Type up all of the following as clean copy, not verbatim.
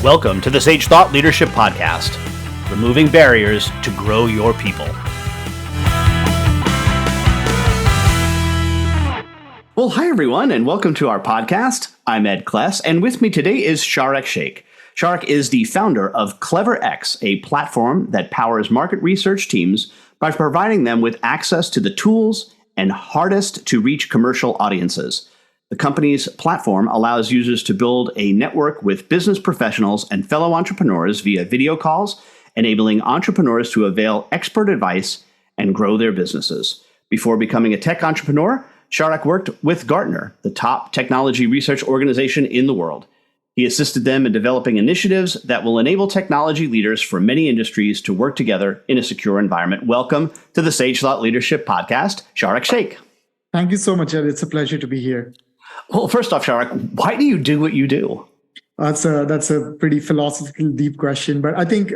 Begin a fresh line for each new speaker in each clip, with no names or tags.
Welcome to the Sage Thought Leadership Podcast, removing barriers to grow your people. Well, hi everyone, and welcome to our podcast. I'm Ed Kless, and with me today is Sharekh Shaikh. Sharekh is the founder of CleverX, a platform that powers market research teams by providing them with access to the tools and hardest to reach commercial audiences. The company's platform allows users to build a network with business professionals and fellow entrepreneurs via video calls, enabling entrepreneurs to avail expert advice and grow their businesses. Before becoming a tech entrepreneur, Sharekh worked with Gartner, the top technology research organization in the world. He assisted them in developing initiatives that will enable technology leaders from many industries to work together in a secure environment. Welcome to the Sage Thought Leadership Podcast, Sharekh Shaikh.
Thank you so much, Ed. It's a pleasure to be here.
Well, first off, Sharekh, why do you do what you do?
That's a pretty philosophical, deep question. But I think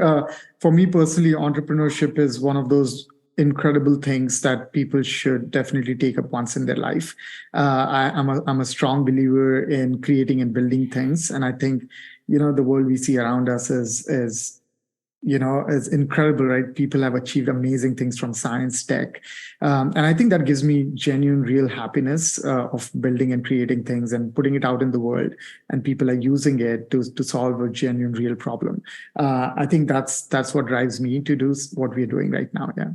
for me personally, entrepreneurship is one of those incredible things that people should definitely take up once in their life. I'm a strong believer in creating and building things. And I think, the world we see around us is incredible, right? People have achieved amazing things from science, tech. And I think that gives me genuine, real happiness of building and creating things and putting it out in the world. And people are using it to solve a genuine, real problem. I think that's what drives me to do what we're doing right now. Yeah.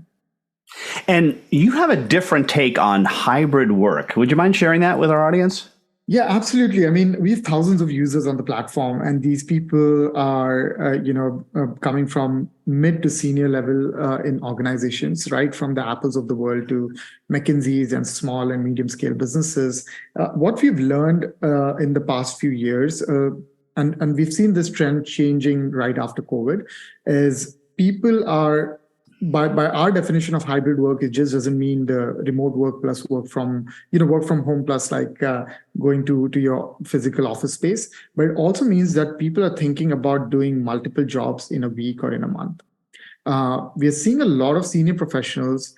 And you have a different take on hybrid work. Would you mind sharing that with our audience?
Yeah, absolutely. I mean, we have thousands of users on the platform, and these people are, coming from mid to senior level in organizations, right? From the Apples of the world to McKinsey's and small and medium scale businesses. What we've learned in the past few years, and we've seen this trend changing right after COVID, is people are, by our definition of hybrid work, it just doesn't mean the remote work plus work from home plus going to your physical office space, but it also means that people are thinking about doing multiple jobs in a week or in a month. We are seeing a lot of senior professionals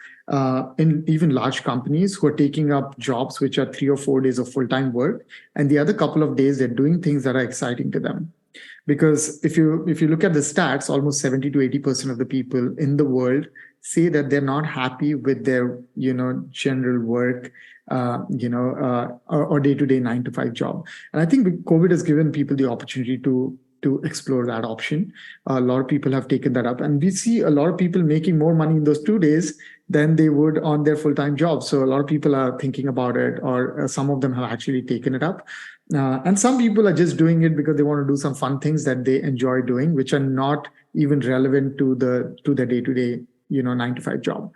in even large companies who are taking up jobs which are 3 or 4 days of full-time work, and the other couple of days they're doing things that are exciting to them. Because if you look at the stats, almost 70 to 80% of the people in the world say that they're not happy with their, general work, or day-to-day 9 to 5 job. And I think COVID has given people the opportunity to explore that option. A lot of people have taken that up, and we see a lot of people making more money in those 2 days than they would on their full-time job. So a lot of people are thinking about it, or some of them have actually taken it up. And some people are just doing it because they want to do some fun things that they enjoy doing, which are not even relevant to the day-to-day, 9 to 5 job.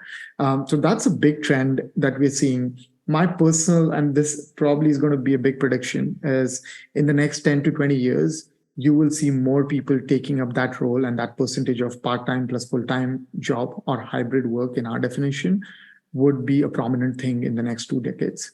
So that's a big trend that we're seeing. My personal, and this probably is going to be a big prediction, is in the next 10 to 20 years, you will see more people taking up that role, and that percentage of part-time plus full-time job or hybrid work in our definition would be a prominent thing in the next 2 decades.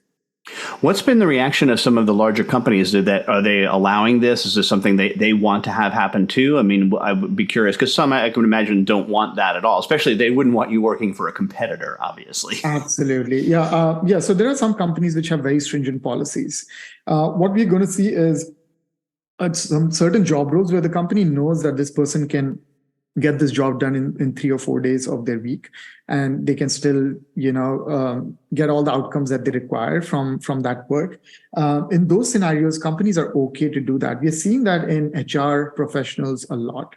What's been the reaction of some of the larger companies? Are they allowing this? Is this something they want to have happen too? I mean, I would be curious, because some, I can imagine, don't want that at all. Especially they wouldn't want you working for a competitor, obviously.
Absolutely. Yeah. So there are some companies which have very stringent policies. What we're going to see is some certain job roles where the company knows that this person can get this job done in 3 or 4 days of their week, and they can still, get all the outcomes that they require from that work. In those scenarios, companies are okay to do that. We're seeing that in HR professionals a lot.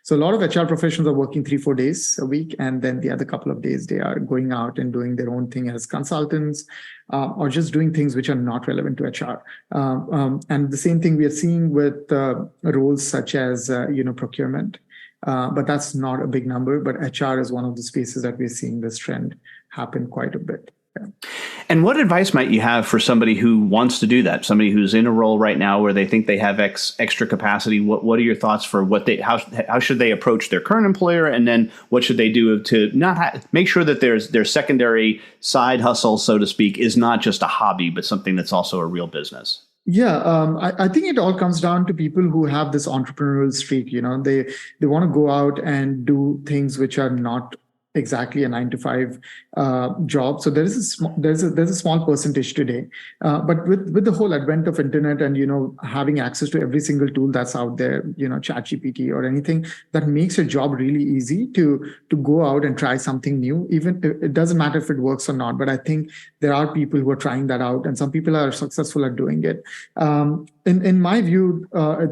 So a lot of HR professionals are working 3, 4 days a week, and then the other couple of days they are going out and doing their own thing as consultants, or just doing things which are not relevant to HR. And the same thing we are seeing with roles such as, procurement. But that's not a big number. But HR is one of the spaces that we're seeing this trend happen quite a bit. Yeah.
And what advice might you have for somebody who wants to do that? Somebody who's in a role right now where they think they have extra capacity. What are your thoughts for how should they approach their current employer, and then what should they do to not make sure that their secondary side hustle, so to speak, is not just a hobby, but something that's also a real business?
Yeah, I think it all comes down to people who have this entrepreneurial streak. They want to go out and do things which are not exactly a 9 to 5 job. So there's a small percentage today, but with the whole advent of internet and having access to every single tool that's out there, ChatGPT or anything that makes your job really easy to go out and try something new. Even it doesn't matter if it works or not, but I think there are people who are trying that out, and some people are successful at doing it. In my view,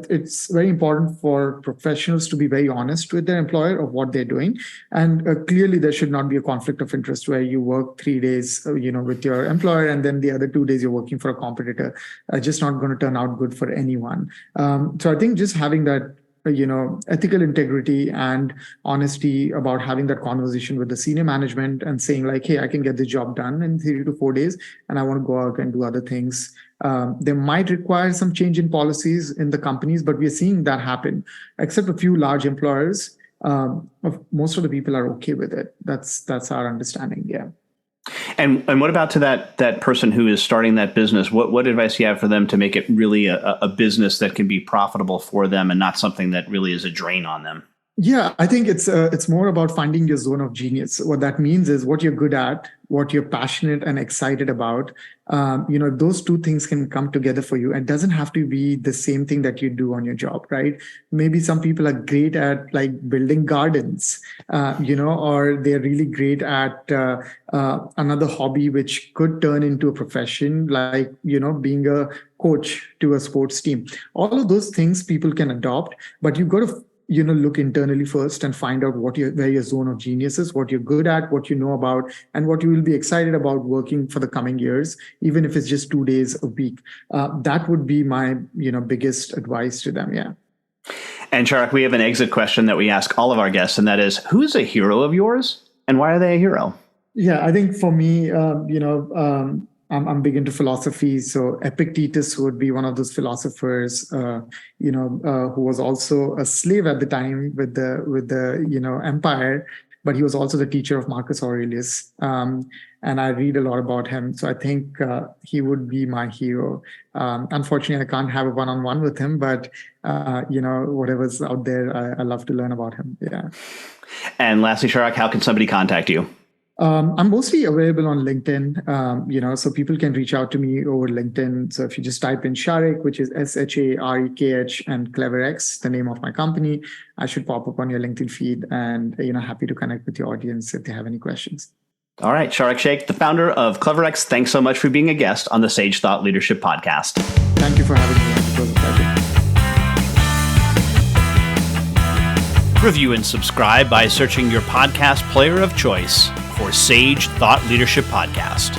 it's very important for professionals to be very honest with their employer of what they're doing, and clearly there should not be a conflict of interest where you work 3 days, with your employer, and then the other 2 days you're working for a competitor. Just not going to turn out good for anyone. So I think just having that ethical integrity and honesty about having that conversation with the senior management and saying like, hey, I can get the job done in 3 to 4 days and I want to go out and do other things. They might require some change in policies in the companies, but we're seeing that happen. Except a few large employers, most of the people are okay with it. That's our understanding. Yeah.
And what about to that person who is starting that business? What advice do you have for them to make it really a business that can be profitable for them and not something that really is a drain on them?
Yeah, I think it's more about finding your zone of genius. What that means is what you're good at, what you're passionate and excited about. Those two things can come together for you. It doesn't have to be the same thing that you do on your job, right? Maybe some people are great at like building gardens, or they're really great at another hobby which could turn into a profession, like being a coach to a sports team. All of those things people can adopt, but you've got to look internally first and find out where your zone of genius is, what you're good at, what you know about, and what you will be excited about working for the coming years, even if it's just 2 days a week. That would be my biggest advice to them. Yeah.
And Sharekh, we have an exit question that we ask all of our guests, and that is, who's a hero of yours and why are they a hero?
Yeah, I think for me, I'm big into philosophy. So Epictetus would be one of those philosophers, who was also a slave at the time with the empire, but he was also the teacher of Marcus Aurelius. And I read a lot about him. So I think he would be my hero. Unfortunately, I can't have a one-on-one with him, but whatever's out there, I love to learn about him. Yeah.
And lastly, Sharekh, how can somebody contact you?
I'm mostly available on LinkedIn, so people can reach out to me over LinkedIn. So if you just type in Sharekh, which is SHAREKH, and CleverX, the name of my company, I should pop up on your LinkedIn feed, and happy to connect with your audience if they have any questions.
All right, Sharekh Shaikh, the founder of CleverX, thanks so much for being a guest on the Sage Thought Leadership Podcast.
Thank you for having me. It was a pleasure.
Review and subscribe by searching your podcast player of choice for Sage Thought Leadership Podcast.